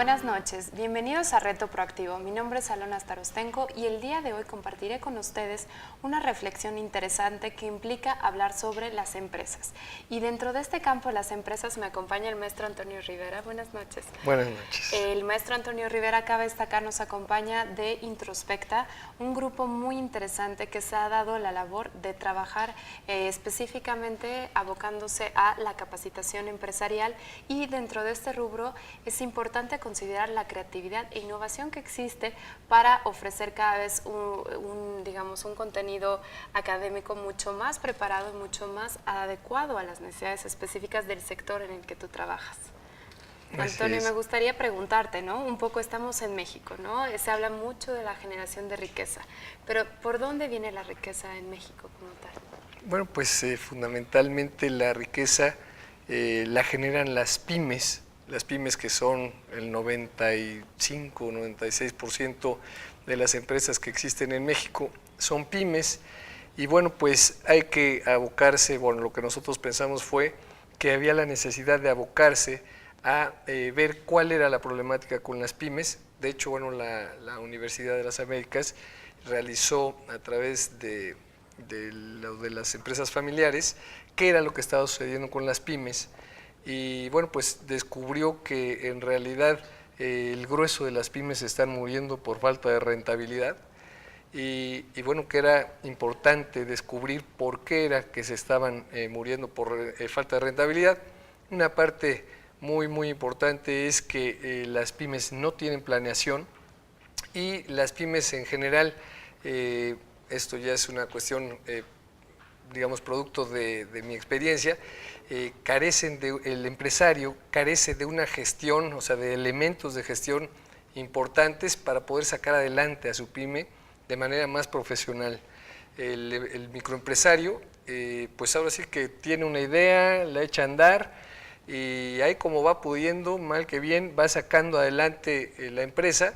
Buenas noches, bienvenidos a Reto Proactivo. Mi nombre es Alona Starostenko y el día de hoy compartiré con ustedes una reflexión interesante que implica hablar sobre las empresas. Y dentro de este campo de las empresas me acompaña el maestro Antonio Rivera. Buenas noches. Buenas noches. El maestro Antonio Rivera, cabe destacar, nos acompaña de Introspecta, un grupo muy interesante que se ha dado la labor de trabajar específicamente abocándose a la capacitación empresarial, y dentro de este rubro es importante considerar la creatividad e innovación que existe para ofrecer cada vez un contenido académico mucho más preparado y mucho más adecuado a las necesidades específicas del sector en el que tú trabajas. Antonio, me gustaría preguntarte, ¿no? Un poco estamos en México, ¿no? Se habla mucho de la generación de riqueza, pero ¿por dónde viene la riqueza en México como tal? Bueno, pues fundamentalmente la riqueza la generan las pymes que son el 95, 96% de las empresas que existen en México son pymes, y bueno, pues hay que abocarse, bueno, lo que nosotros pensamos fue que había la necesidad de abocarse a ver cuál era la problemática con las pymes. De hecho, bueno, la Universidad de las Américas realizó a través de las empresas familiares qué era lo que estaba sucediendo con las pymes, y bueno, pues descubrió que en realidad el grueso de las pymes están muriendo por falta de rentabilidad, y bueno, que era importante descubrir por qué era que se estaban muriendo por falta de rentabilidad. Una parte muy importante es que las pymes no tienen planeación, y las pymes en general, esto ya es una cuestión digamos producto de mi experiencia, el empresario carece de una gestión, o sea, de elementos de gestión importantes para poder sacar adelante a su pyme de manera más profesional. El microempresario, pues ahora sí que tiene una idea, la echa a andar, y ahí como va pudiendo, mal que bien, va sacando adelante la empresa,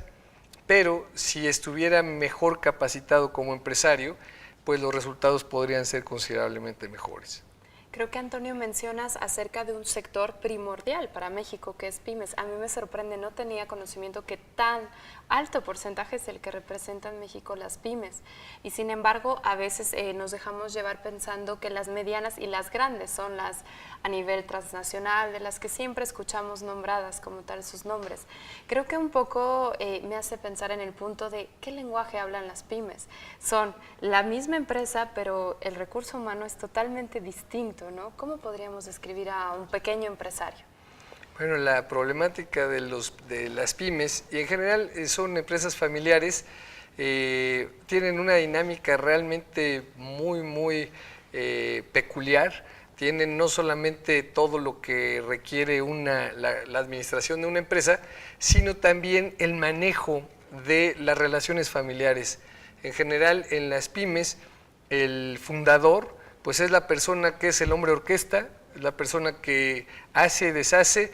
pero si estuviera mejor capacitado como empresario, pues los resultados podrían ser considerablemente mejores. Creo que, Antonio, mencionas acerca de un sector primordial para México, que es pymes. A mí me sorprende, no tenía conocimiento que tan alto porcentaje es el que representa en México las pymes. Y sin embargo, a veces nos dejamos llevar pensando que las medianas y las grandes son las a nivel transnacional, de las que siempre escuchamos nombradas como tal sus nombres. Creo que un poco me hace pensar en el punto de qué lenguaje hablan las pymes. Son la misma empresa, pero el recurso humano es totalmente distinto, ¿no? ¿Cómo podríamos describir a un pequeño empresario? Bueno, la problemática de las pymes, y en general son empresas familiares, tienen una dinámica realmente muy peculiar. Tienen no solamente todo lo que requiere la administración de una empresa, sino también el manejo de las relaciones familiares. En general, en las pymes, el fundador pues es la persona que es el hombre orquesta, la persona que hace, deshace,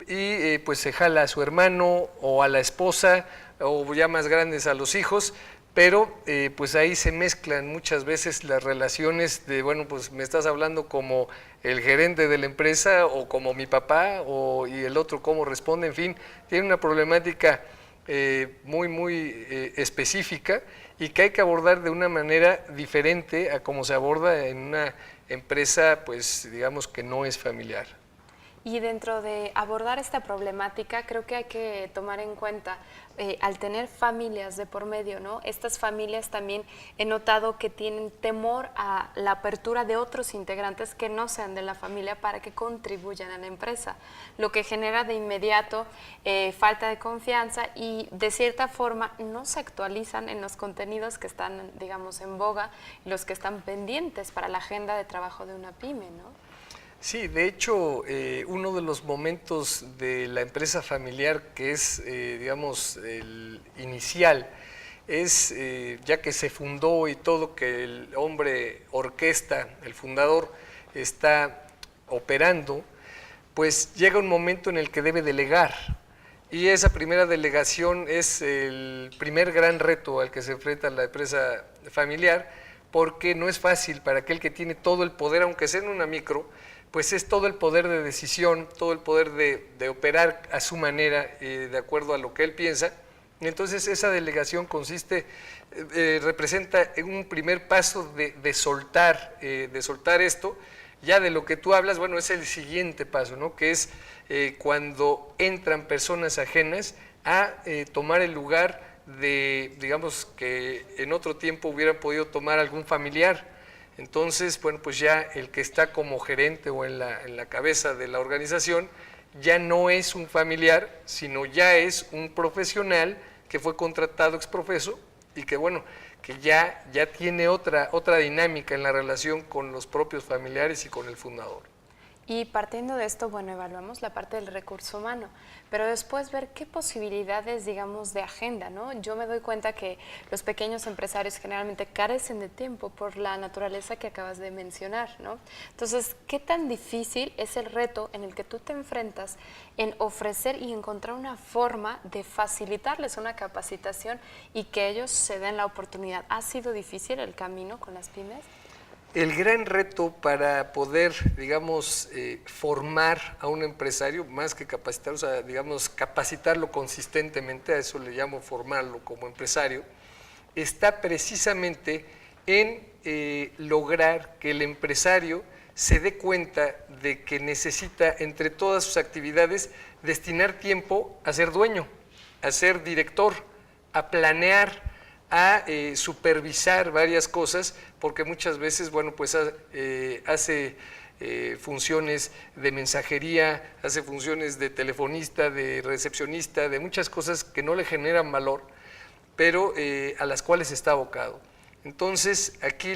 y pues se jala a su hermano o a la esposa, o ya más grandes a los hijos, pero pues ahí se mezclan muchas veces las relaciones de, bueno, pues me estás hablando como el gerente de la empresa o como mi papá, y el otro cómo responde, en fin, tiene una problemática muy específica, y que hay que abordar de una manera diferente a como se aborda en una empresa, pues digamos que no es familiar. Y dentro de abordar esta problemática, creo que hay que tomar en cuenta, al tener familias de por medio, ¿no? Estas familias también he notado que tienen temor a la apertura de otros integrantes que no sean de la familia para que contribuyan a la empresa, lo que genera de inmediato falta de confianza, y de cierta forma no se actualizan en los contenidos que están, digamos, en boga, y los que están pendientes para la agenda de trabajo de una pyme, ¿no? Sí, de hecho, uno de los momentos de la empresa familiar que es, digamos, el inicial, es ya que se fundó y todo, que el hombre orquesta, el fundador, está operando, pues llega un momento en el que debe delegar. Y esa primera delegación es el primer gran reto al que se enfrenta la empresa familiar, porque no es fácil para aquel que tiene todo el poder, aunque sea en una micro, pues es todo el poder de decisión, todo el poder de operar a su manera, de acuerdo a lo que él piensa. Entonces esa delegación representa un primer paso de soltar esto. Ya de lo que tú hablas, bueno, es el siguiente paso, ¿no? Que es cuando entran personas ajenas a tomar el lugar de, digamos, que en otro tiempo hubieran podido tomar algún familiar. Entonces, bueno, pues ya el que está como gerente o en la cabeza de la organización ya no es un familiar, sino ya es un profesional que fue contratado ex profeso y que, bueno, que ya tiene otra dinámica en la relación con los propios familiares y con el fundador. Y partiendo de esto, bueno, evaluamos la parte del recurso humano, pero después ver qué posibilidades, digamos, de agenda, ¿no? Yo me doy cuenta que los pequeños empresarios generalmente carecen de tiempo por la naturaleza que acabas de mencionar, ¿no? Entonces, ¿qué tan difícil es el reto en el que tú te enfrentas en ofrecer y encontrar una forma de facilitarles una capacitación y que ellos se den la oportunidad? ¿Ha sido difícil el camino con las pymes? El gran reto para poder, digamos, formar a un empresario, más que capacitar, o sea, digamos, capacitarlo consistentemente, a eso le llamo formarlo como empresario, está precisamente en lograr que el empresario se dé cuenta de que necesita, entre todas sus actividades, destinar tiempo a ser dueño, a ser director, a planear, a supervisar varias cosas, porque muchas veces, bueno, pues hace funciones de mensajería, hace funciones de telefonista, de recepcionista, de muchas cosas que no le generan valor, pero a las cuales está abocado. Entonces, aquí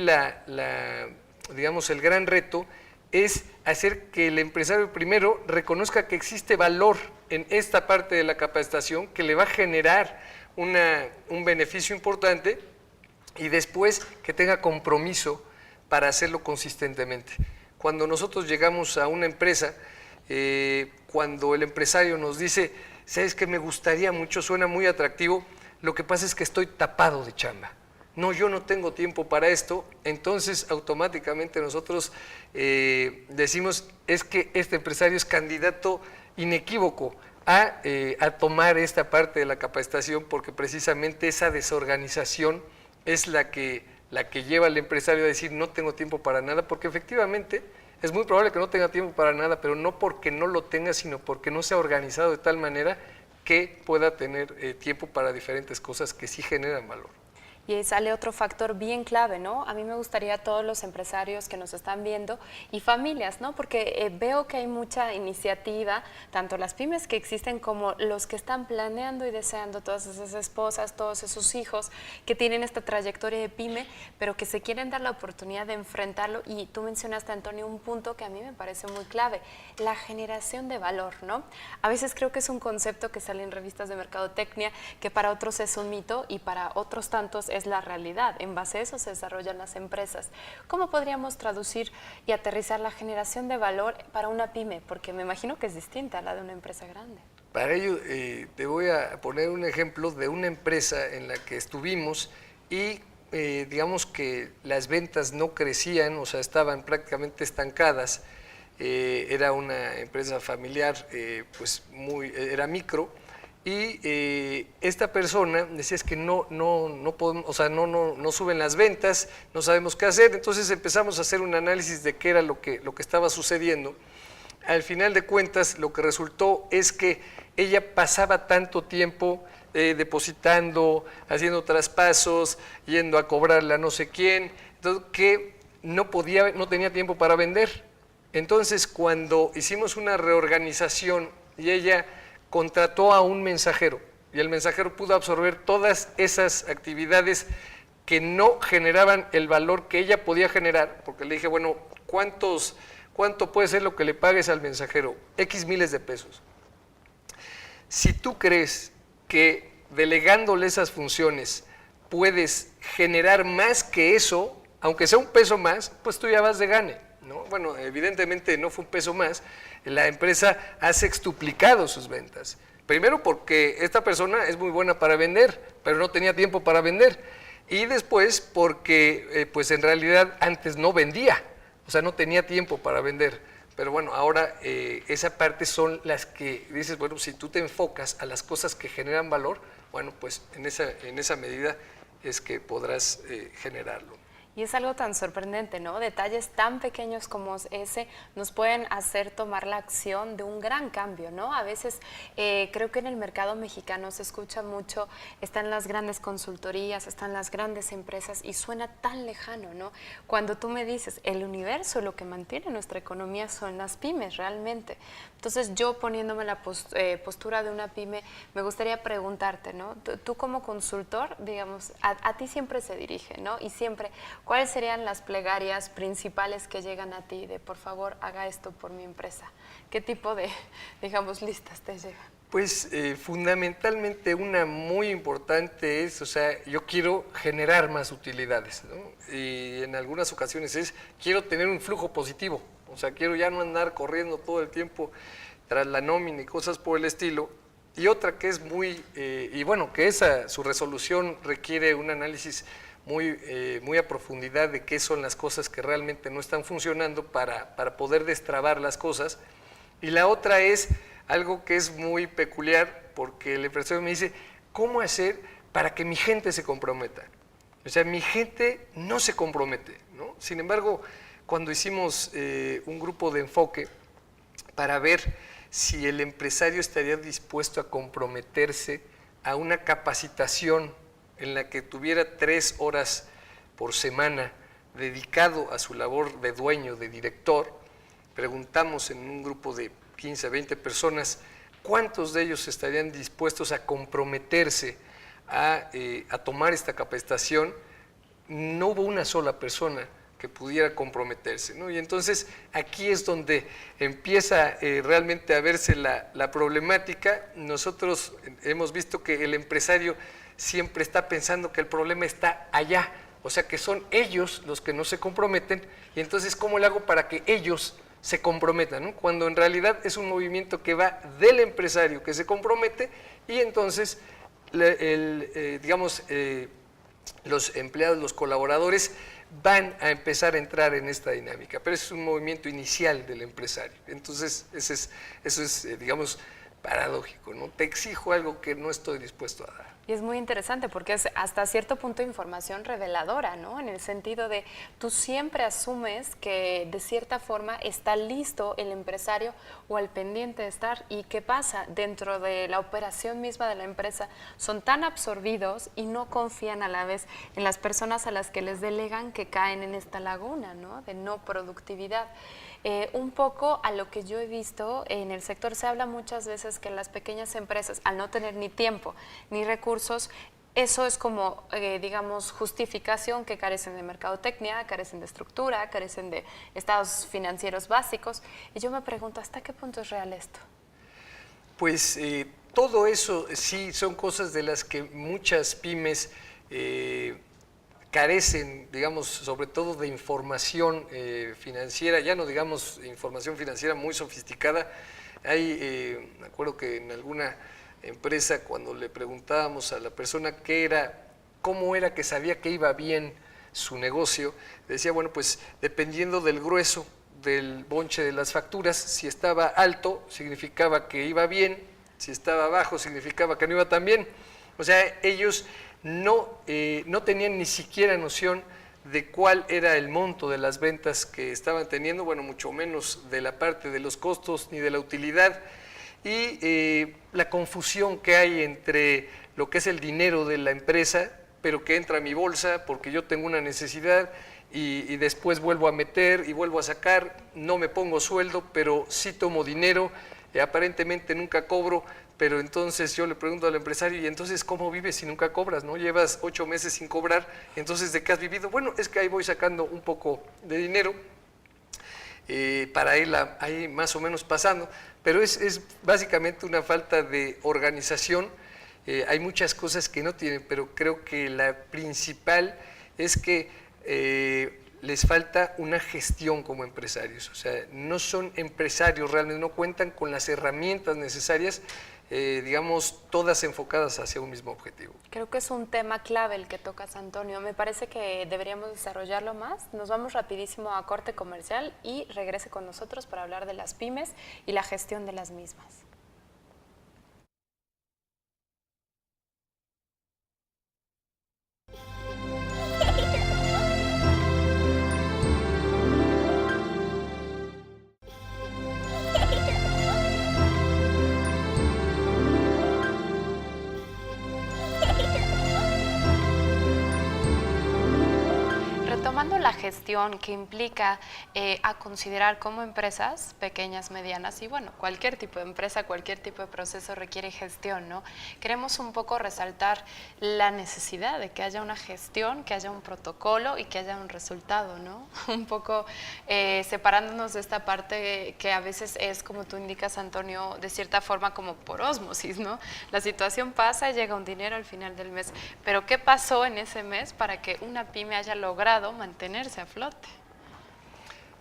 digamos, el gran reto es hacer que el empresario primero reconozca que existe valor en esta parte de la capacitación que le va a generar un beneficio importante y después que tenga compromiso para hacerlo consistentemente. Cuando nosotros llegamos a una empresa, cuando el empresario nos dice, ¿sabes qué? Me gustaría mucho, suena muy atractivo, lo que pasa es que estoy tapado de chamba. No, yo no tengo tiempo para esto, entonces automáticamente nosotros decimos, es que este empresario es candidato inequívoco a tomar esta parte de la capacitación, porque precisamente esa desorganización es la que lleva al empresario a decir no tengo tiempo para nada, porque efectivamente es muy probable que no tenga tiempo para nada, pero no porque no lo tenga, sino porque no se ha organizado de tal manera que pueda tener tiempo para diferentes cosas que sí generan valor. Y ahí sale otro factor bien clave, ¿no? A mí me gustaría a todos los empresarios que nos están viendo y familias, ¿no? Porque veo que hay mucha iniciativa, tanto las pymes que existen como los que están planeando y deseando, todas esas esposas, todos esos hijos que tienen esta trayectoria de pyme, pero que se quieren dar la oportunidad de enfrentarlo. Y tú mencionaste, Antonio, un punto que a mí me parece muy clave, la generación de valor, ¿no? A veces creo que es un concepto que sale en revistas de mercadotecnia, que para otros es un mito y para otros tantos es la realidad. En base a eso se desarrollan las empresas. ¿Cómo podríamos traducir y aterrizar la generación de valor para una pyme? Porque me imagino que es distinta a la de una empresa grande. Para ello te voy a poner un ejemplo de una empresa en la que estuvimos y digamos que las ventas no crecían, o sea, estaban prácticamente estancadas. Era una empresa familiar, pues era micro. Y esta persona decía es que no podemos, o sea, no suben las ventas, no sabemos qué hacer. Entonces empezamos a hacer un análisis de qué era lo que estaba sucediendo. Al final de cuentas, lo que resultó es que ella pasaba tanto tiempo depositando, haciendo traspasos, yendo a cobrarle a no sé quién, entonces, que no tenía tiempo para vender. Entonces, cuando hicimos una reorganización y ella contrató a un mensajero y el mensajero pudo absorber todas esas actividades que no generaban el valor que ella podía generar, porque le dije, bueno, ¿cuánto puede ser lo que le pagues al mensajero? X miles de pesos. Si tú crees que delegándole esas funciones puedes generar más que eso, aunque sea un peso más, pues tú ya vas de gane, ¿no? Bueno, evidentemente no fue un peso más. La empresa ha sextuplicado sus ventas. Primero porque esta persona es muy buena para vender, pero no tenía tiempo para vender. Y después porque pues en realidad antes no vendía, o sea, no tenía tiempo para vender. Pero bueno, ahora esa parte son las que dices, bueno, si tú te enfocas a las cosas que generan valor, bueno, pues en esa medida es que podrás generarlo. Y es algo tan sorprendente, ¿no? Detalles tan pequeños como ese nos pueden hacer tomar la acción de un gran cambio, ¿no? A veces creo que en el mercado mexicano se escucha mucho, están las grandes consultorías, están las grandes empresas y suena tan lejano, ¿no? Cuando tú me dices, el universo, lo que mantiene nuestra economía son las pymes realmente. Entonces yo poniéndome la postura de una pyme, me gustaría preguntarte, ¿no? Tú como consultor, digamos, a ti siempre se dirige, ¿no? Y siempre, ¿cuáles serían las plegarias principales que llegan a ti de por favor haga esto por mi empresa? ¿Qué tipo de, digamos, listas te llegan? Pues fundamentalmente una muy importante es, o sea, yo quiero generar más utilidades, ¿no? Y en algunas ocasiones es, quiero tener un flujo positivo, o sea, quiero ya no andar corriendo todo el tiempo tras la nómina y cosas por el estilo. Y otra que es muy, y bueno, que su resolución requiere un análisis muy a profundidad de qué son las cosas que realmente no están funcionando para poder destrabar las cosas. Y la otra es algo que es muy peculiar, porque el empresario me dice, ¿cómo hacer para que mi gente se comprometa? O sea, mi gente no se compromete, ¿no? Sin embargo, cuando hicimos un grupo de enfoque para ver si el empresario estaría dispuesto a comprometerse a una capacitación en la que tuviera 3 horas por semana dedicado a su labor de dueño, de director, preguntamos en un grupo de 15 a 20 personas cuántos de ellos estarían dispuestos a comprometerse a tomar esta capacitación. No hubo una sola persona que pudiera comprometerse, ¿no? Y entonces aquí es donde empieza realmente a verse la problemática. Nosotros hemos visto que el empresario siempre está pensando que el problema está allá, o sea que son ellos los que no se comprometen, y entonces ¿cómo le hago para que ellos se comprometan, ¿no? Cuando en realidad es un movimiento que va del empresario que se compromete y entonces los empleados, los colaboradores van a empezar a entrar en esta dinámica, pero es un movimiento inicial del empresario. Entonces eso es digamos, paradójico, ¿no? Te exijo algo que no estoy dispuesto a dar. Y es muy interesante porque es hasta cierto punto información reveladora, ¿no? En el sentido de tú siempre asumes que de cierta forma está listo el empresario o al pendiente de estar. ¿Y qué pasa? Dentro de la operación misma de la empresa son tan absorbidos y no confían a la vez en las personas a las que les delegan que caen en esta laguna, ¿no? De no productividad. Un poco a lo que yo he visto en el sector, se habla muchas veces que las pequeñas empresas, al no tener ni tiempo ni recursos, eso es como, digamos, justificación que carecen de mercadotecnia, carecen de estructura, carecen de estados financieros básicos. Y yo me pregunto, ¿hasta qué punto es real esto? Pues todo eso sí son cosas de las que muchas pymes carecen, digamos, sobre todo de información financiera, ya no digamos información financiera muy sofisticada. Me acuerdo que en alguna empresa cuando le preguntábamos a la persona cómo era que sabía que iba bien su negocio, decía, bueno, pues dependiendo del grueso del bonche de las facturas, si estaba alto significaba que iba bien, si estaba bajo significaba que no iba tan bien. O sea, ellos no tenían ni siquiera noción de cuál era el monto de las ventas que estaban teniendo, bueno, mucho menos de la parte de los costos ni de la utilidad, y la confusión que hay entre lo que es el dinero de la empresa, pero que entra a mi bolsa porque yo tengo una necesidad y después vuelvo a meter y vuelvo a sacar, no me pongo sueldo, pero sí tomo dinero, aparentemente nunca cobro. Pero entonces yo le pregunto al empresario, ¿y entonces cómo vives si nunca cobras? ¿No? Llevas 8 meses sin cobrar, entonces ¿de qué has vivido? Bueno, es que ahí voy sacando un poco de dinero para irla ahí más o menos pasando, pero es básicamente una falta de organización. Hay muchas cosas que no tienen, pero creo que la principal es que les falta una gestión como empresarios, o sea, no son empresarios realmente, no cuentan con las herramientas necesarias digamos, todas enfocadas hacia un mismo objetivo. Creo que es un tema clave el que tocas, Antonio. Me parece que deberíamos desarrollarlo más. Nos vamos rapidísimo a corte comercial y regrese con nosotros para hablar de las pymes y la gestión de las mismas. Retomando la gestión que implica a considerar como empresas pequeñas, medianas y bueno, cualquier tipo de empresa, cualquier tipo de proceso requiere gestión, ¿no? Queremos un poco resaltar la necesidad de que haya una gestión, que haya un protocolo y que haya un resultado, ¿no? Un poco separándonos de esta parte que a veces es, como tú indicas, Antonio, de cierta forma como por ósmosis, ¿no? La situación pasa y llega un dinero al final del mes, pero ¿qué pasó en ese mes para que una pyme haya logrado mantenerse a flote?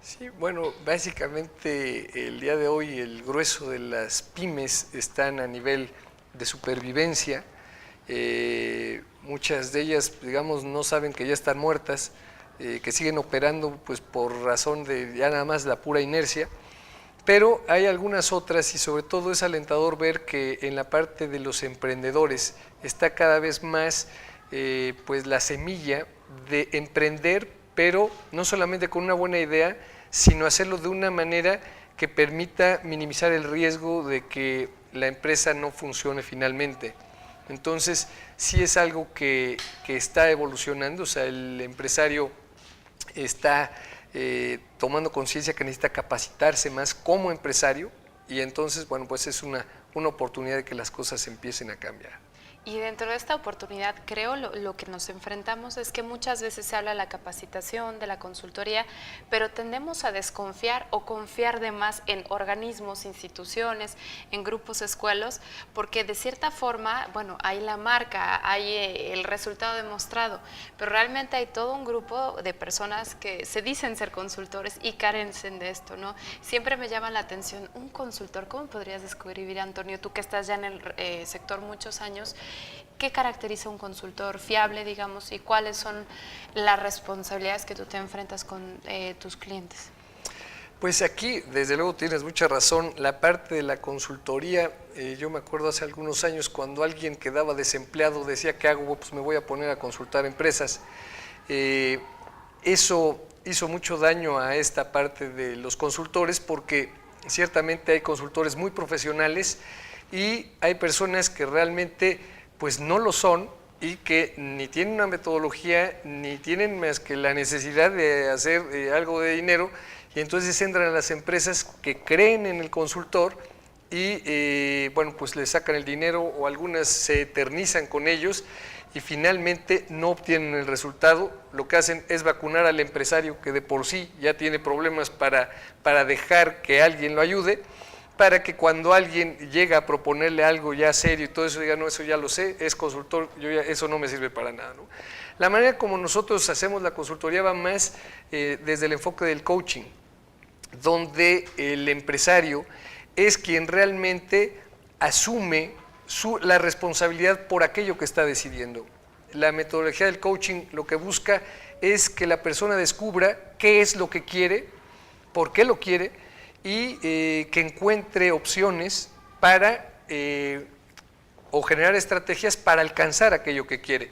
Sí, bueno, básicamente el día de hoy el grueso de las pymes están a nivel de supervivencia. Muchas de ellas, digamos, no saben que ya están muertas, que siguen operando pues por razón de ya nada más la pura inercia, pero hay algunas otras y sobre todo es alentador ver que en la parte de los emprendedores está cada vez más pues la semilla de emprender, pero no solamente con una buena idea, sino hacerlo de una manera que permita minimizar el riesgo de que la empresa no funcione finalmente. Entonces, sí es algo que está evolucionando, o sea, el empresario está tomando conciencia que necesita capacitarse más como empresario y entonces, bueno, pues es una oportunidad de que las cosas empiecen a cambiar. Y dentro de esta oportunidad, creo lo que nos enfrentamos es que muchas veces se habla de la capacitación, de la consultoría, pero tendemos a desconfiar o confiar de más en organismos, instituciones, en grupos escuelos, porque de cierta forma, bueno, hay la marca, hay el resultado demostrado, pero realmente hay todo un grupo de personas que se dicen ser consultores y carecen de esto, ¿no? Siempre me llama la atención, un consultor, ¿cómo podrías describir, Antonio, tú que estás ya en el sector muchos años? ¿Qué caracteriza un consultor fiable, digamos, y cuáles son las responsabilidades que tú te enfrentas con tus clientes? Pues aquí, desde luego, tienes mucha razón. La parte de la consultoría, yo me acuerdo hace algunos años cuando alguien quedaba desempleado, decía, ¿qué hago? Pues me voy a poner a consultar empresas. Eso hizo mucho daño a esta parte de los consultores porque ciertamente hay consultores muy profesionales y hay personas que realmente pues no lo son y que ni tienen una metodología ni tienen más que la necesidad de hacer algo de dinero y entonces entran a las empresas que creen en el consultor y bueno, pues le sacan el dinero o algunas se eternizan con ellos y finalmente no obtienen el resultado. Lo que hacen es vacunar al empresario que de por sí ya tiene problemas para dejar que alguien lo ayude, para que cuando alguien llega a proponerle algo ya serio y todo eso diga, no, eso ya lo sé, es consultor, eso no me sirve para nada, ¿no? La manera como nosotros hacemos la consultoría va más desde el enfoque del coaching, donde el empresario es quien realmente asume la responsabilidad por aquello que está decidiendo. La metodología del coaching lo que busca es que la persona descubra qué es lo que quiere, por qué lo quiere, y que encuentre opciones para o generar estrategias para alcanzar aquello que quiere.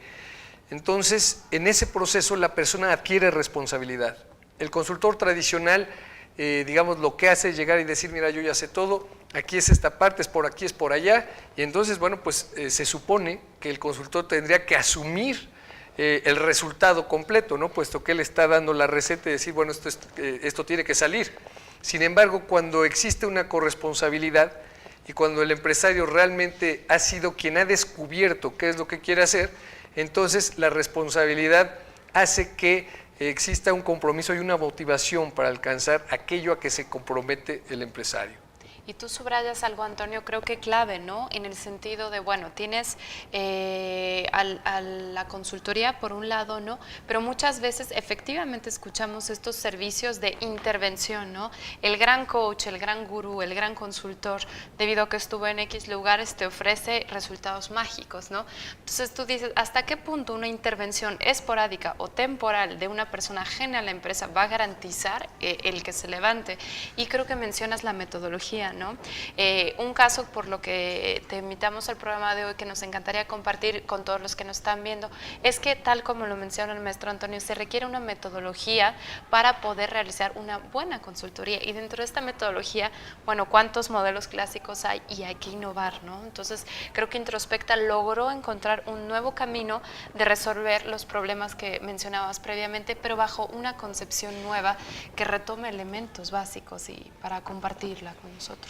Entonces, en ese proceso la persona adquiere responsabilidad. El consultor tradicional, digamos, lo que hace es llegar y decir, mira, yo ya sé todo, aquí es esta parte, es por aquí, es por allá, y entonces, bueno, pues se supone que el consultor tendría que asumir el resultado completo, ¿no? Puesto que él está dando la receta y decir, bueno, esto tiene que salir. Sin embargo, cuando existe una corresponsabilidad y cuando el empresario realmente ha sido quien ha descubierto qué es lo que quiere hacer, entonces la responsabilidad hace que exista un compromiso y una motivación para alcanzar aquello a que se compromete el empresario. Y tú subrayas algo, Antonio, creo que clave, ¿no? En el sentido de, bueno, tienes a la consultoría por un lado, ¿no? Pero muchas veces efectivamente escuchamos estos servicios de intervención, ¿no? El gran coach, el gran gurú, el gran consultor, debido a que estuvo en X lugares, te ofrece resultados mágicos, ¿no? Entonces tú dices, ¿hasta qué punto una intervención esporádica o temporal de una persona ajena a la empresa va a garantizar el que se levante? Y creo que mencionas la metodología, ¿no? Un caso por lo que te invitamos al programa de hoy que nos encantaría compartir con todos los que nos están viendo es que, tal como lo menciona el maestro Antonio, se requiere una metodología para poder realizar una buena consultoría, y dentro de esta metodología, bueno, ¿cuántos modelos clásicos hay? Y hay que innovar, ¿no? Entonces creo que Introspecta logró encontrar un nuevo camino de resolver los problemas que mencionabas previamente, pero bajo una concepción nueva que retome elementos básicos y para compartirla con nosotros.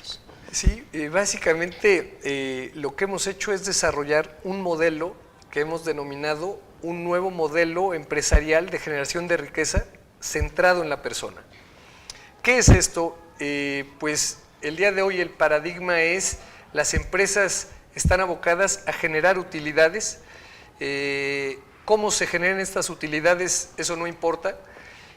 Sí, básicamente lo que hemos hecho es desarrollar un modelo que hemos denominado un nuevo modelo empresarial de generación de riqueza centrado en la persona. ¿Qué es esto? Pues el día de hoy el paradigma es: las empresas están abocadas a generar utilidades. Cómo se generan estas utilidades, eso no importa.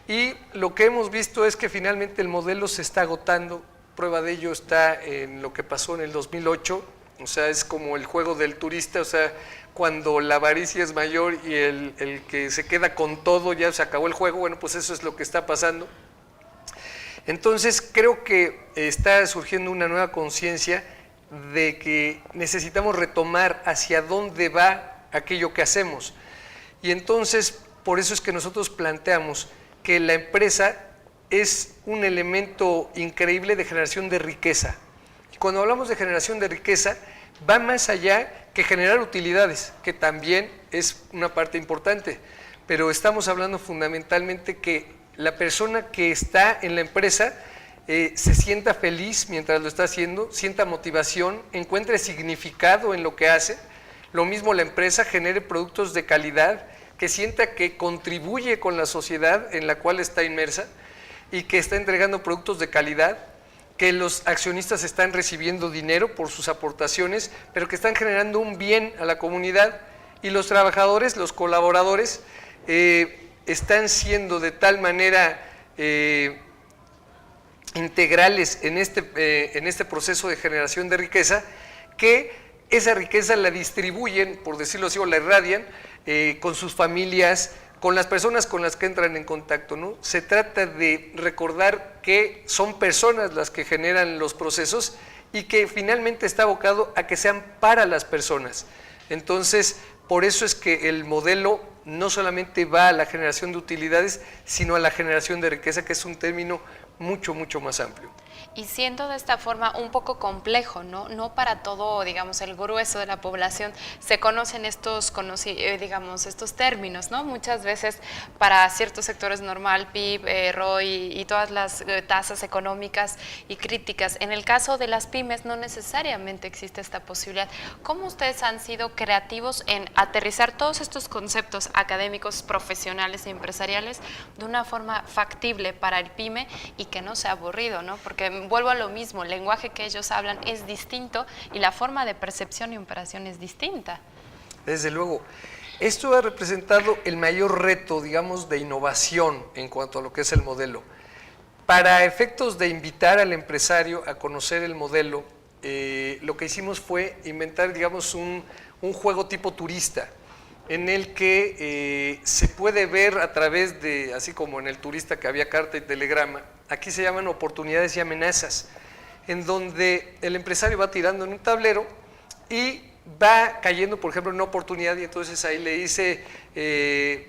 Y lo que hemos visto es que finalmente el modelo se está agotando. Prueba de ello está en lo que pasó en el 2008, o sea, es como el juego del turista, o sea, cuando la avaricia es mayor y el que se queda con todo, ya se acabó el juego. Bueno, pues eso es lo que está pasando. Entonces creo que está surgiendo una nueva conciencia de que necesitamos retomar hacia dónde va aquello que hacemos. Y entonces por eso es que nosotros planteamos que la empresa es un elemento increíble de generación de riqueza. Y cuando hablamos de generación de riqueza, va más allá que generar utilidades, que también es una parte importante, pero estamos hablando fundamentalmente que la persona que está en la empresa se sienta feliz mientras lo está haciendo, sienta motivación, encuentre significado en lo que hace. Lo mismo la empresa genere productos de calidad, que sienta que contribuye con la sociedad en la cual está inmersa y que está entregando productos de calidad, que los accionistas están recibiendo dinero por sus aportaciones, pero que están generando un bien a la comunidad, y los trabajadores, los colaboradores, están siendo de tal manera integrales en este proceso de generación de riqueza, que esa riqueza la distribuyen, por decirlo así, o la irradian con sus familias, con las personas con las que entran en contacto, ¿no? Se trata de recordar que son personas las que generan los procesos y que finalmente está abocado a que sean para las personas. Entonces, por eso es que el modelo no solamente va a la generación de utilidades, sino a la generación de riqueza, que es un término mucho, mucho más amplio. Y siendo de esta forma un poco complejo, ¿no? No para todo, digamos, el grueso de la población se conocen estos términos, ¿no? Muchas veces para ciertos sectores normal, PIB, ROI y todas las tasas económicas y críticas. En el caso de las pymes no necesariamente existe esta posibilidad. ¿Cómo ustedes han sido creativos en aterrizar todos estos conceptos académicos, profesionales y empresariales de una forma factible para el pyme y que no sea aburrido, ¿no? Porque vuelvo a lo mismo, el lenguaje que ellos hablan es distinto y la forma de percepción y operación es distinta. Desde luego, esto ha representado el mayor reto, digamos, de innovación en cuanto a lo que es el modelo. Para efectos de invitar al empresario a conocer el modelo, lo que hicimos fue inventar, digamos, un juego tipo turista, en el que se puede ver a través de, así como en el turista que había carta y telegrama, aquí se llaman oportunidades y amenazas, en donde el empresario va tirando en un tablero y va cayendo, por ejemplo, en una oportunidad, y entonces ahí le dice,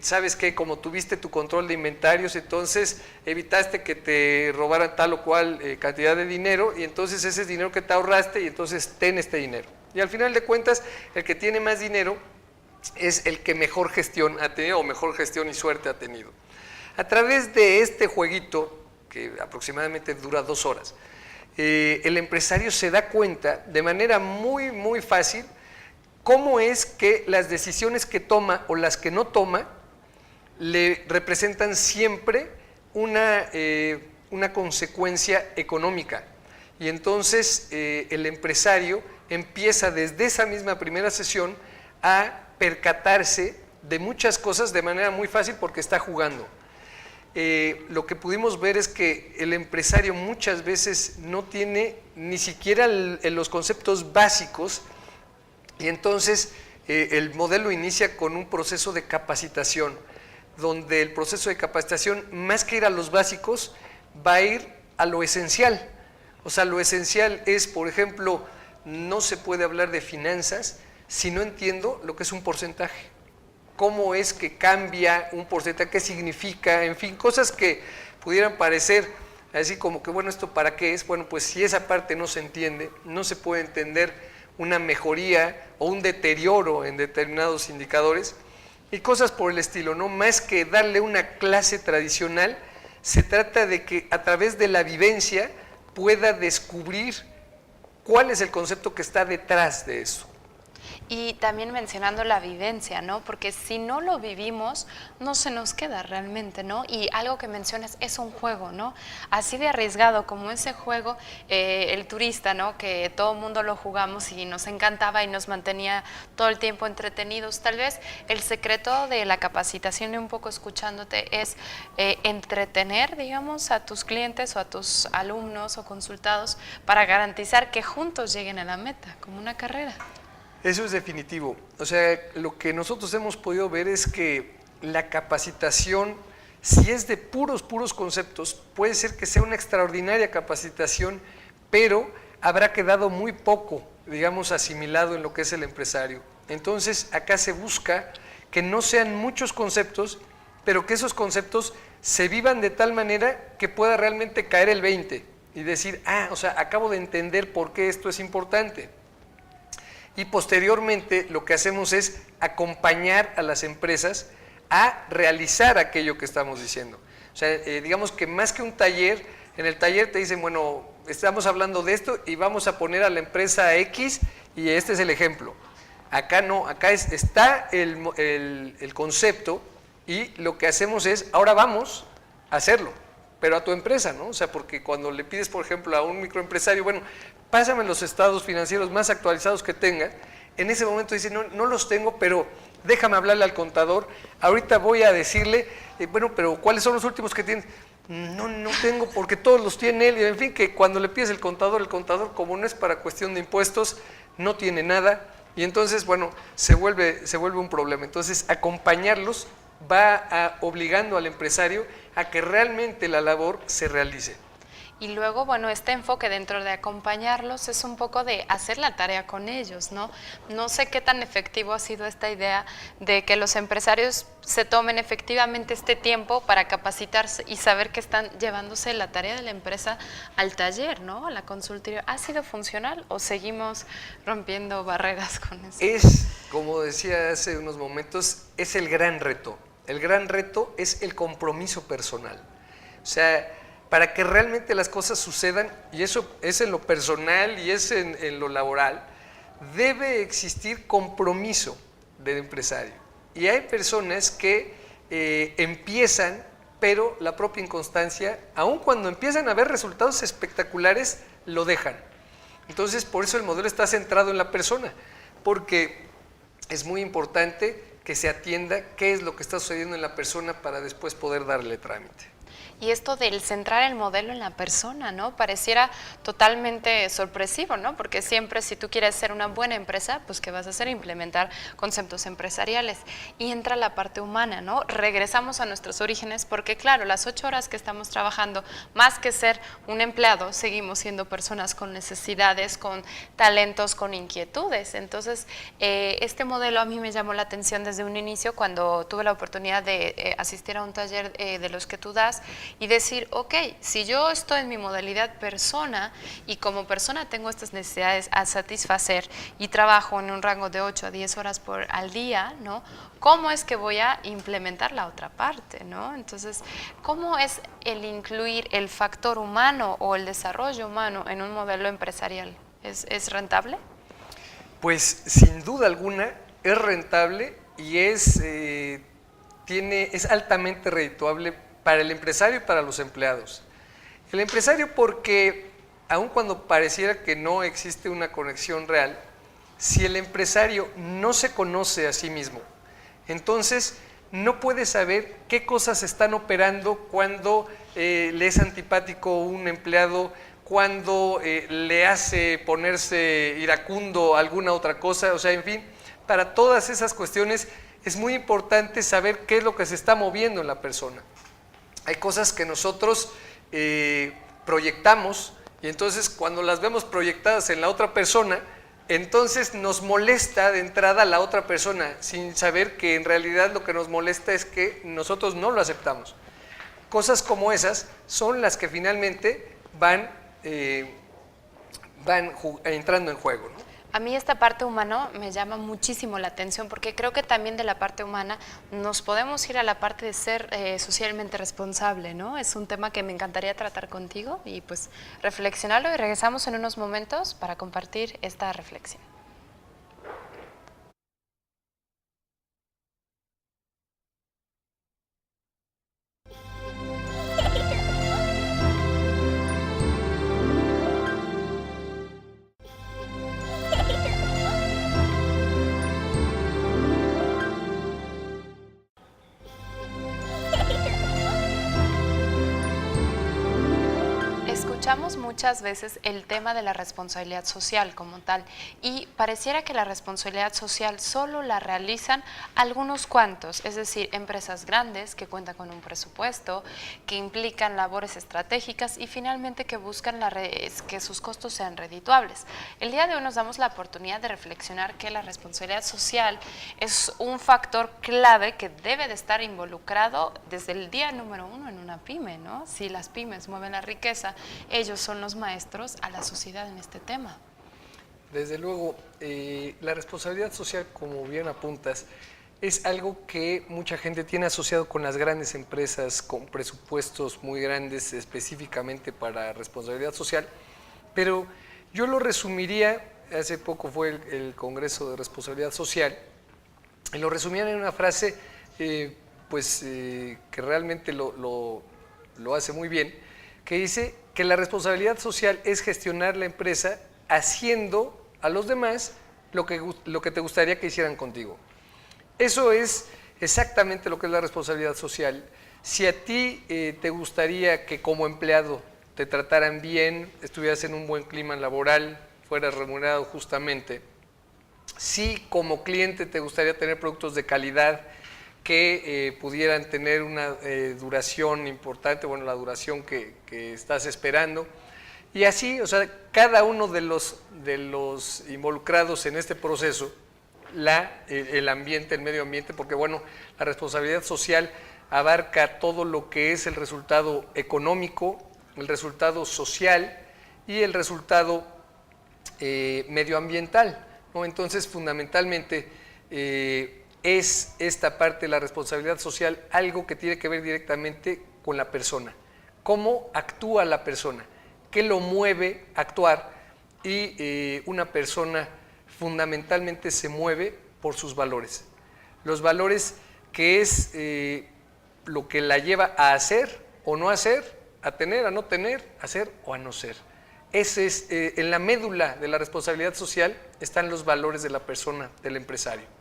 ¿sabes qué? Como tuviste tu control de inventarios, entonces evitaste que te robaran tal o cual cantidad de dinero, y entonces ese es dinero que te ahorraste, y entonces ten este dinero. Y al final de cuentas, el que tiene más dinero es el que mejor gestión ha tenido, o mejor gestión y suerte ha tenido. A través de este jueguito, que aproximadamente dura 2 horas, el empresario se da cuenta de manera muy, muy fácil cómo es que las decisiones que toma o las que no toma le representan siempre una consecuencia económica. y entonces el empresario empieza desde esa misma primera sesión a percatarse de muchas cosas de manera muy fácil porque está jugando. Lo que pudimos ver es que el empresario muchas veces no tiene ni siquiera los conceptos básicos, y entonces el modelo inicia con un proceso de capacitación, donde el proceso de capacitación, más que ir a los básicos, va a ir a lo esencial. O sea, lo esencial es, por ejemplo, no se puede hablar de finanzas si no entiendo lo que es un porcentaje. Cómo es que cambia un porcentaje, qué significa, en fin, cosas que pudieran parecer así como que, bueno, ¿esto para qué es? Bueno, pues si esa parte no se entiende, no se puede entender una mejoría o un deterioro en determinados indicadores y cosas por el estilo, ¿no? Más que darle una clase tradicional, se trata de que a través de la vivencia pueda descubrir cuál es el concepto que está detrás de eso. Y también mencionando la vivencia, ¿no? Porque si no lo vivimos, no se nos queda realmente, ¿no? Y algo que mencionas es un juego, ¿no? Así de arriesgado como ese juego, el turista, ¿no? Que todo el mundo lo jugamos y nos encantaba y nos mantenía todo el tiempo entretenidos. Tal vez el secreto de la capacitación, y un poco escuchándote, es entretener, digamos, a tus clientes o a tus alumnos o consultados para garantizar que juntos lleguen a la meta, como una carrera. Eso es definitivo. O sea, lo que nosotros hemos podido ver es que la capacitación, si es de puros conceptos, puede ser que sea una extraordinaria capacitación, pero habrá quedado muy poco, digamos, asimilado en lo que es el empresario. Entonces, acá se busca que no sean muchos conceptos, pero que esos conceptos se vivan de tal manera que pueda realmente caer el 20 y decir, o sea, acabo de entender por qué esto es importante. Y posteriormente lo que hacemos es acompañar a las empresas a realizar aquello que estamos diciendo. O sea, digamos que más que un taller, en el taller te dicen, bueno, estamos hablando de esto y vamos a poner a la empresa X y este es el ejemplo. Acá no, acá está el concepto y lo que hacemos es, ahora vamos a hacerlo, pero a tu empresa, ¿no? O sea, porque cuando le pides, por ejemplo, a un microempresario, bueno, pásame los estados financieros más actualizados que tenga, en ese momento dice, no los tengo, pero déjame hablarle al contador, ahorita voy a decirle, bueno, pero ¿cuáles son los últimos que tienes? No tengo, porque todos los tiene él, y en fin, que cuando le pides el contador, como no es para cuestión de impuestos, no tiene nada, y entonces, bueno, se vuelve un problema. Entonces, acompañarlos va obligando al empresario a que realmente la labor se realice. Y luego, bueno, este enfoque dentro de acompañarlos es un poco de hacer la tarea con ellos, ¿no? No sé qué tan efectivo ha sido esta idea de que los empresarios se tomen efectivamente este tiempo para capacitarse y saber que están llevándose la tarea de la empresa al taller, ¿no? A la consultoría. ¿Ha sido funcional o seguimos rompiendo barreras con eso? Es, como decía hace unos momentos, es el gran reto. El gran reto es el compromiso personal. O sea, para que realmente las cosas sucedan, y eso es en lo personal y es en lo laboral, debe existir compromiso del empresario. Y hay personas que empiezan, pero la propia inconstancia, aun cuando empiezan a ver resultados espectaculares, lo dejan. Entonces, por eso el modelo está centrado en la persona, porque es muy importante que se atienda qué es lo que está sucediendo en la persona para después poder darle trámite. Y esto del centrar el modelo en la persona, ¿no? Pareciera totalmente sorpresivo, ¿no? Porque siempre si tú quieres ser una buena empresa, pues ¿qué vas a hacer? Implementar conceptos empresariales. Y entra la parte humana, ¿no? Regresamos a nuestros orígenes porque, claro, las 8 horas que estamos trabajando, más que ser un empleado, seguimos siendo personas con necesidades, con talentos, con inquietudes. Entonces, este modelo a mí me llamó la atención desde un inicio cuando tuve la oportunidad de asistir a un taller de los que tú das, y decir, ok, si yo estoy en mi modalidad persona y como persona tengo estas necesidades a satisfacer y trabajo en un rango de 8 a 10 horas al día, ¿no? ¿Cómo es que voy a implementar la otra parte, ¿no? Entonces, ¿cómo es el incluir el factor humano o el desarrollo humano en un modelo empresarial? ¿Es rentable? Pues sin duda alguna es rentable y es altamente redituable para el empresario y para los empleados. El empresario porque aun cuando pareciera que no existe una conexión real, si el empresario no se conoce a sí mismo, entonces no puede saber qué cosas están operando cuando le es antipático un empleado, cuando le hace ponerse iracundo alguna otra cosa, o sea, en fin, para todas esas cuestiones es muy importante saber qué es lo que se está moviendo en la persona. Hay cosas que nosotros proyectamos y entonces cuando las vemos proyectadas en la otra persona, entonces nos molesta de entrada a la otra persona sin saber que en realidad lo que nos molesta es que nosotros no lo aceptamos. Cosas como esas son las que finalmente van entrando en juego, ¿no? A mí esta parte humana me llama muchísimo la atención porque creo que también de la parte humana nos podemos ir a la parte de ser socialmente responsable, ¿no? Es un tema que me encantaría tratar contigo y pues reflexionarlo, y regresamos en unos momentos para compartir esta reflexión. Escuchamos muchas veces el tema de la responsabilidad social como tal y pareciera que la responsabilidad social solo la realizan algunos cuantos, es decir, empresas grandes que cuentan con un presupuesto, que implican labores estratégicas y finalmente que buscan que sus costos sean redituables. El día de hoy nos damos la oportunidad de reflexionar que la responsabilidad social es un factor clave que debe de estar involucrado desde el día número 1 en una pyme, ¿no? Si las pymes mueven la riqueza, ellos son los maestros a la sociedad en este tema. Desde luego, la responsabilidad social, como bien apuntas, es algo que mucha gente tiene asociado con las grandes empresas, con presupuestos muy grandes específicamente para responsabilidad social, pero yo lo resumiría, hace poco fue el Congreso de Responsabilidad Social, y lo resumían en una frase que realmente lo hace muy bien, que dice que la responsabilidad social es gestionar la empresa haciendo a los demás lo que te gustaría que hicieran contigo. Eso es exactamente lo que es la responsabilidad social. Si a ti te gustaría que como empleado te trataran bien, estuvieras en un buen clima laboral, fueras remunerado justamente, si como cliente te gustaría tener productos de calidad, que pudieran tener una duración importante, bueno, la duración que estás esperando. Y así, o sea, cada uno de los involucrados en este proceso, el ambiente, el medio ambiente, porque bueno, la responsabilidad social abarca todo lo que es el resultado económico, el resultado social y el resultado medioambiental, ¿no? Entonces, fundamentalmente, es esta parte de la responsabilidad social algo que tiene que ver directamente con la persona. ¿Cómo actúa la persona? ¿Qué lo mueve a actuar? Y una persona fundamentalmente se mueve por sus valores. Los valores que es lo que la lleva a hacer o no hacer, a tener, a no tener, a ser o a no ser. Ese es, en la médula de la responsabilidad social están los valores de la persona, del empresario.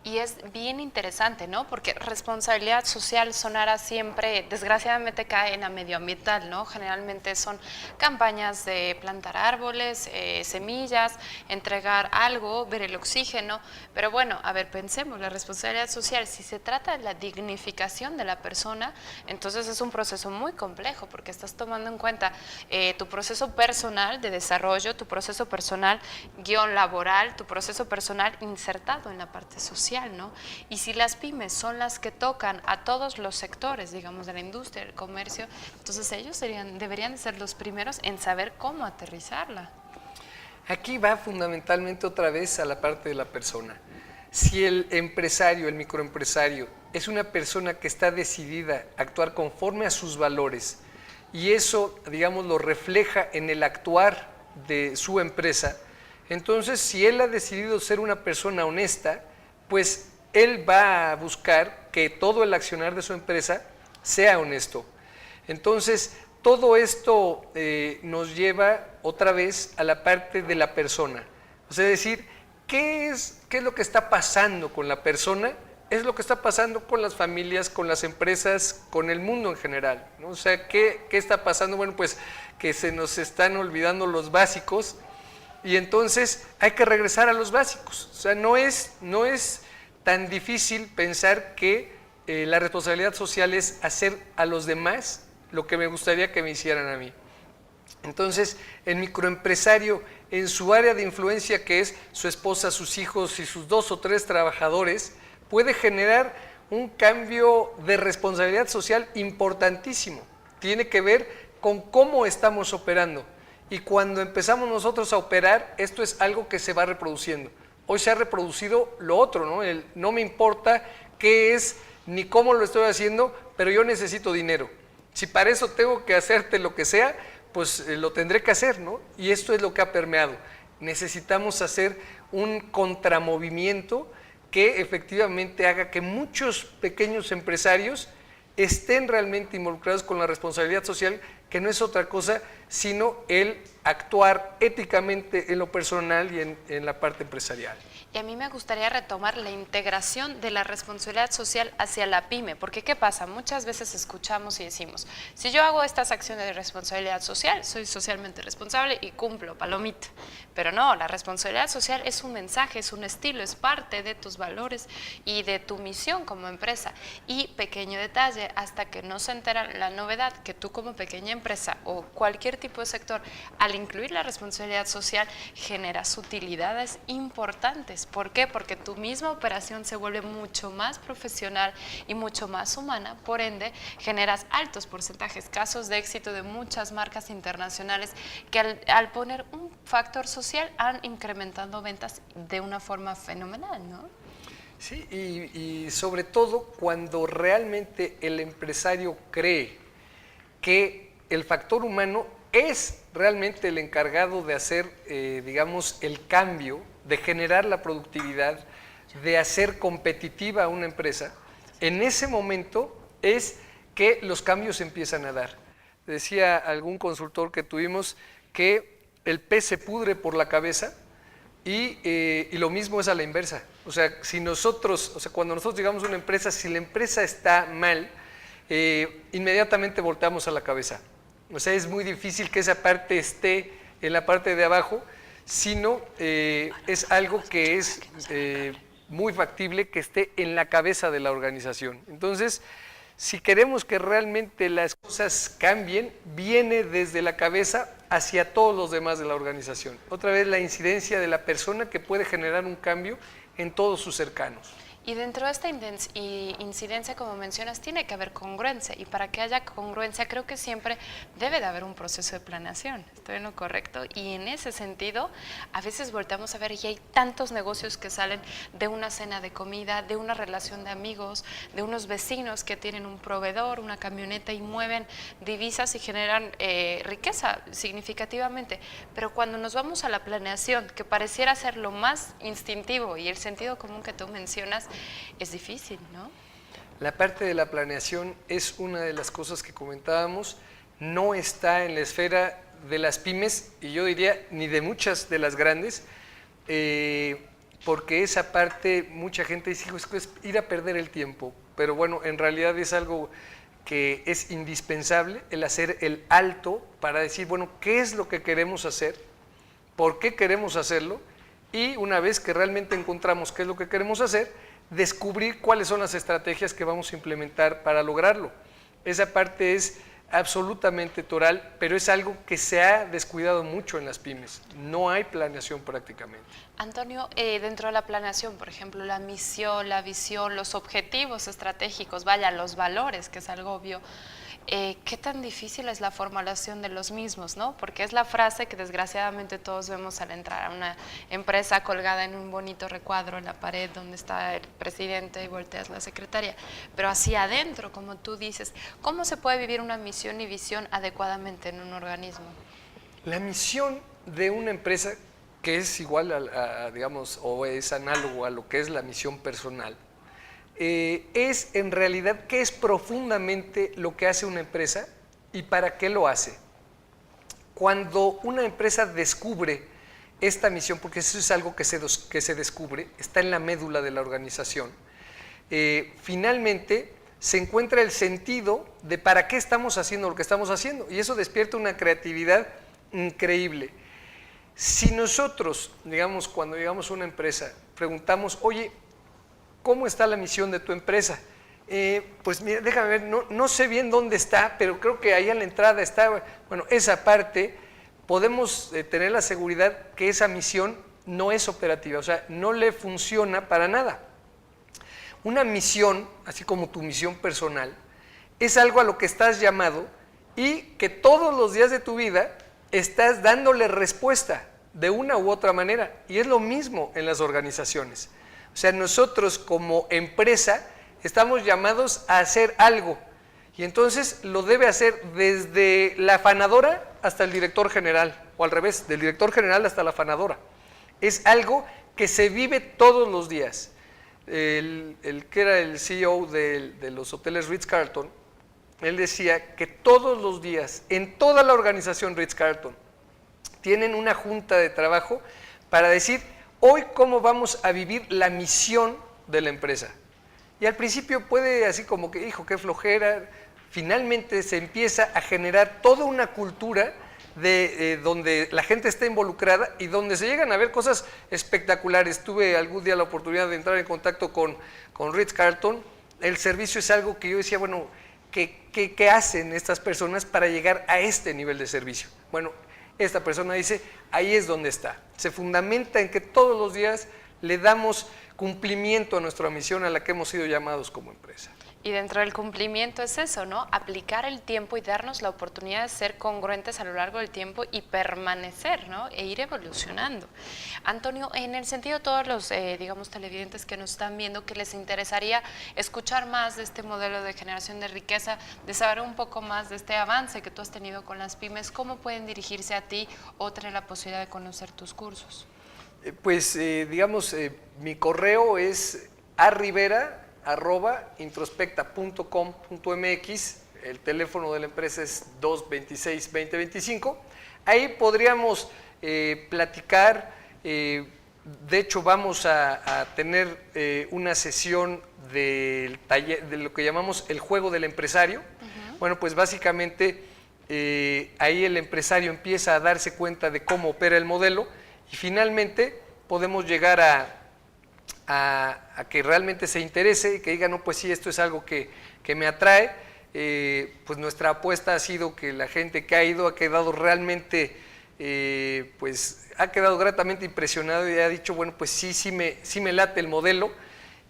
Y es bien interesante, ¿no? Porque responsabilidad social sonará siempre, desgraciadamente cae en la medioambiental, ¿no? Generalmente son campañas de plantar árboles, semillas, entregar algo, ver el oxígeno. Pero bueno, a ver, pensemos, la responsabilidad social, si se trata de la dignificación de la persona, entonces es un proceso muy complejo porque estás tomando en cuenta tu proceso personal de desarrollo, tu proceso personal guión laboral, tu proceso personal insertado en la parte social, ¿no? Y si las pymes son las que tocan a todos los sectores, digamos, de la industria, del comercio, entonces ellos deberían ser los primeros en saber cómo aterrizarla. Aquí va fundamentalmente otra vez a la parte de la persona. Si el empresario, el microempresario, es una persona que está decidida a actuar conforme a sus valores y eso, digamos, lo refleja en el actuar de su empresa, entonces si él ha decidido ser una persona honesta, pues él va a buscar que todo el accionar de su empresa sea honesto. Entonces, todo esto nos lleva otra vez a la parte de la persona. O sea, decir, ¿qué es lo que está pasando con la persona? Es lo que está pasando con las familias, con las empresas, con el mundo en general, ¿no? O sea, ¿qué está pasando? Bueno, pues que se nos están olvidando los básicos y entonces hay que regresar a los básicos. O sea, no es tan difícil pensar que la responsabilidad social es hacer a los demás lo que me gustaría que me hicieran a mí. Entonces, el microempresario, en su área de influencia, que es su esposa, sus hijos y sus 2 o 3 trabajadores, puede generar un cambio de responsabilidad social importantísimo. Tiene que ver con cómo estamos operando. Y cuando empezamos nosotros a operar, esto es algo que se va reproduciendo. Hoy se ha reproducido lo otro, ¿no? No me importa qué es ni cómo lo estoy haciendo, pero yo necesito dinero. Si para eso tengo que hacerte lo que sea, pues lo tendré que hacer, ¿no? Y esto es lo que ha permeado. Necesitamos hacer un contramovimiento que efectivamente haga que muchos pequeños empresarios estén realmente involucrados con la responsabilidad social, que no es otra cosa sino el actuar éticamente en lo personal y en la parte empresarial. Y a mí me gustaría retomar la integración de la responsabilidad social hacia la pyme, porque ¿qué pasa? Muchas veces escuchamos y decimos, si yo hago estas acciones de responsabilidad social, soy socialmente responsable y cumplo, palomita. Pero no, la responsabilidad social es un mensaje, es un estilo, es parte de tus valores y de tu misión como empresa. Y pequeño detalle, hasta que no se enteran la novedad, que tú como pequeña empresa o cualquier tipo de sector, al incluir la responsabilidad social, generas utilidades importantes. ¿Por qué? Porque tu misma operación se vuelve mucho más profesional y mucho más humana, por ende generas altos porcentajes, casos de éxito de muchas marcas internacionales que al poner un factor social han incrementado ventas de una forma fenomenal, ¿no? Sí, y sobre todo cuando realmente el empresario cree que el factor humano es realmente el encargado de hacer, digamos, el cambio, de generar la productividad, de hacer competitiva a una empresa, en ese momento es que los cambios empiezan a dar. Decía algún consultor que tuvimos que el pez se pudre por la cabeza y lo mismo es a la inversa. O sea, cuando nosotros llegamos a una empresa, si la empresa está mal, inmediatamente volteamos a la cabeza. O sea, es muy difícil que esa parte esté en la parte de abajo, sino es algo que es muy factible que esté en la cabeza de la organización. Entonces, si queremos que realmente las cosas cambien, viene desde la cabeza hacia todos los demás de la organización. Otra vez la incidencia de la persona que puede generar un cambio en todos sus cercanos. Y dentro de esta incidencia, como mencionas, tiene que haber congruencia. Y para que haya congruencia, creo que siempre debe de haber un proceso de planeación. ¿Estoy en lo correcto? Y en ese sentido, a veces volteamos a ver y hay tantos negocios que salen de una cena de comida, de una relación de amigos, de unos vecinos que tienen un proveedor, una camioneta y mueven divisas y generan riqueza significativamente. Pero cuando nos vamos a la planeación, que pareciera ser lo más instintivo y el sentido común que tú mencionas, es difícil, ¿no? La parte de la planeación es una de las cosas que comentábamos, no está en la esfera de las pymes y yo diría ni de muchas de las grandes, porque esa parte mucha gente dice, es ir a perder el tiempo, pero bueno, en realidad es algo que es indispensable, el hacer el alto para decir, bueno, ¿qué es lo que queremos hacer? ¿Por qué queremos hacerlo? Y una vez que realmente encontramos qué es lo que queremos hacer, descubrir cuáles son las estrategias que vamos a implementar para lograrlo. Esa parte es absolutamente toral, pero es algo que se ha descuidado mucho en las pymes. No hay planeación prácticamente. Antonio, dentro de la planeación, por ejemplo, la misión, la visión, los objetivos estratégicos, vaya, los valores, que es algo obvio, ¿qué tan difícil es la formulación de los mismos, ¿no? Porque es la frase que desgraciadamente todos vemos al entrar a una empresa colgada en un bonito recuadro en la pared donde está el presidente y volteas la secretaria, pero hacia adentro, como tú dices, ¿cómo se puede vivir una misión y visión adecuadamente en un organismo? La misión de una empresa, que es igual digamos, o es análogo a lo que es la misión personal, es en realidad qué es profundamente lo que hace una empresa ¿Y para qué lo hace? Cuando una empresa descubre esta misión, porque eso es algo que se descubre, está en la médula de la organización, finalmente se encuentra el sentido de para qué estamos haciendo lo que estamos haciendo, y eso despierta una creatividad increíble. Si nosotros, digamos, cuando llegamos a una empresa, preguntamos, oye, ¿cómo está la misión de tu empresa? Pues mira, déjame ver, no sé bien dónde está, pero creo que ahí en la entrada está, bueno, esa parte, podemos tener la seguridad que esa misión no es operativa, o sea, no le funciona para nada. Una misión, así como tu misión personal, es algo a lo que estás llamado y que todos los días de tu vida estás dándole respuesta de una u otra manera, y es lo mismo en las organizaciones. O sea, nosotros como empresa estamos llamados a hacer algo, y entonces lo debe hacer desde la afanadora hasta el director general, o al revés, del director general hasta la afanadora. Es algo que se vive todos los días. El que era el CEO de los hoteles Ritz-Carlton, él decía que todos los días, en toda la organización Ritz-Carlton, tienen una junta de trabajo para decir, hoy cómo vamos a vivir la misión de la empresa. Y al principio puede así como que, hijo, qué flojera. Finalmente se empieza a generar toda una cultura de donde la gente está involucrada y donde se llegan a ver cosas espectaculares. Tuve algún día la oportunidad de entrar en contacto con Ritz-Carlton. El servicio es algo que yo decía, bueno, ¿qué hacen estas personas para llegar a este nivel de servicio? Bueno, esta persona dice, ahí es donde está. Se fundamenta en que todos los días le damos cumplimiento a nuestra misión a la que hemos sido llamados como empresa. Y dentro del cumplimiento es eso, ¿no? Aplicar el tiempo y darnos la oportunidad de ser congruentes a lo largo del tiempo y permanecer, ¿no? E ir evolucionando. Antonio, en el sentido de todos los, digamos, televidentes que nos están viendo, que les interesaría escuchar más de este modelo de generación de riqueza, de saber un poco más de este avance que tú has tenido con las pymes, ¿cómo pueden dirigirse a ti o tener la posibilidad de conocer tus cursos? Pues, digamos, mi correo es arribera@introspecta.com.mx, el teléfono de la empresa es 226-2025. Ahí podríamos platicar, de hecho vamos a tener una sesión del taller, de lo que llamamos el juego del empresario. Bueno, pues básicamente ahí el empresario empieza a darse cuenta de cómo opera el modelo y finalmente podemos llegar a que realmente se interese y que diga, no, pues sí, esto es algo que me atrae. Pues nuestra apuesta ha sido que la gente que ha ido ha quedado realmente, pues ha quedado gratamente impresionado y ha dicho, bueno, pues sí me late el modelo.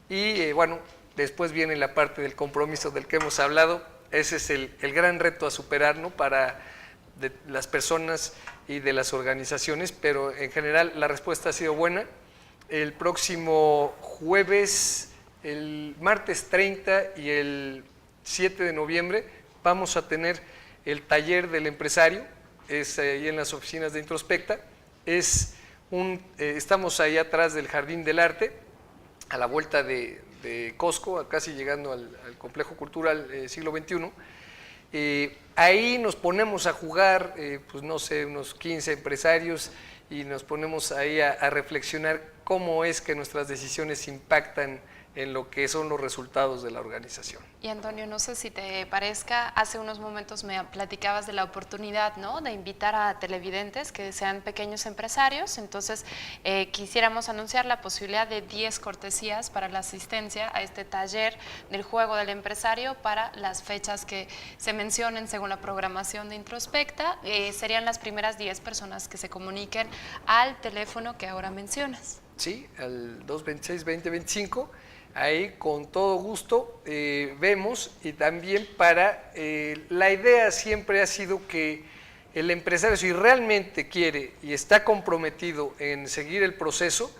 Y bueno, después viene la parte del compromiso del que hemos hablado. Ese es el gran reto a superar, ¿no? Para de las personas y de las organizaciones, pero en general la respuesta ha sido buena. El próximo jueves, el martes 30 y el 7 de noviembre vamos a tener el taller del empresario, es ahí en las oficinas de Introspecta. Estamos ahí atrás del Jardín del Arte, a la vuelta de Costco, casi llegando al Complejo Cultural Siglo XXI. Ahí nos ponemos a jugar, pues no sé, unos 15 empresarios y nos ponemos ahí a reflexionar cómo es que nuestras decisiones impactan en lo que son los resultados de la organización. Y Antonio, no sé si te parezca, hace unos momentos me platicabas de la oportunidad, ¿no?, de invitar a televidentes que sean pequeños empresarios. Entonces quisiéramos anunciar la posibilidad de 10 cortesías para la asistencia a este taller del juego del empresario para las fechas que se mencionen según la programación de Introspecta. Serían las primeras 10 personas que se comuniquen al teléfono que ahora mencionas. Sí, al 226-2025. Ahí con todo gusto vemos, y también la idea siempre ha sido que el empresario, si realmente quiere y está comprometido en seguir el proceso,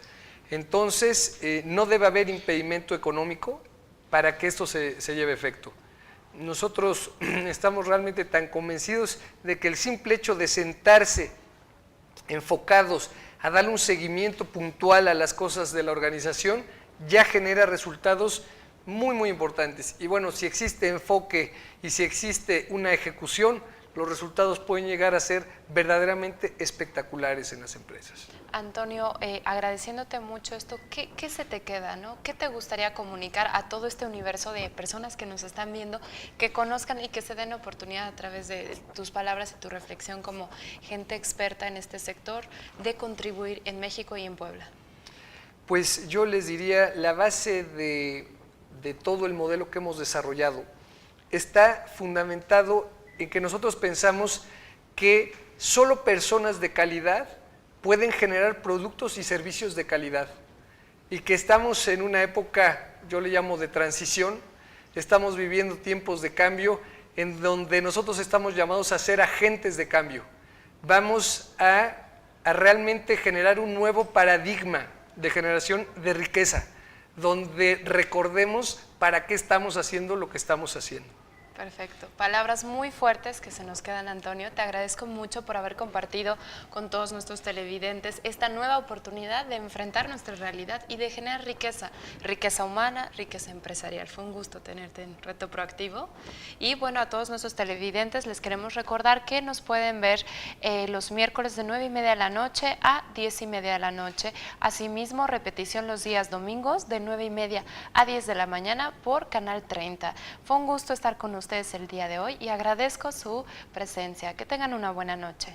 entonces no debe haber impedimento económico para que esto se lleve a efecto. Nosotros estamos realmente tan convencidos de que el simple hecho de sentarse enfocados a darle un seguimiento puntual a las cosas de la organización ya genera resultados muy, muy importantes. Y bueno, si existe enfoque y si existe una ejecución, los resultados pueden llegar a ser verdaderamente espectaculares en las empresas. Antonio, agradeciéndote mucho esto, ¿qué se te queda, no? ¿Qué te gustaría comunicar a todo este universo de personas que nos están viendo, que conozcan y que se den oportunidad a través de tus palabras y tu reflexión como gente experta en este sector de contribuir en México y en Puebla? Pues yo les diría, la base de todo el modelo que hemos desarrollado está fundamentado en que nosotros pensamos que solo personas de calidad pueden generar productos y servicios de calidad y que estamos en una época, yo le llamo de transición, estamos viviendo tiempos de cambio en donde nosotros estamos llamados a ser agentes de cambio. Vamos a realmente generar un nuevo paradigma de generación de riqueza, donde recordemos para qué estamos haciendo lo que estamos haciendo. Perfecto. Palabras muy fuertes que se nos quedan, Antonio. Te agradezco mucho por haber compartido con todos nuestros televidentes esta nueva oportunidad de enfrentar nuestra realidad y de generar riqueza, riqueza humana, riqueza empresarial. Fue un gusto tenerte en Reto Proactivo. Y bueno, a todos nuestros televidentes les queremos recordar que nos pueden ver los miércoles de 9:30 de la noche a 10:30 de la noche. Asimismo, repetición los días domingos de 9:30 a 10 de la mañana por Canal 30. Fue un gusto estar con ustedes el día de hoy y agradezco su presencia. Que tengan una buena noche.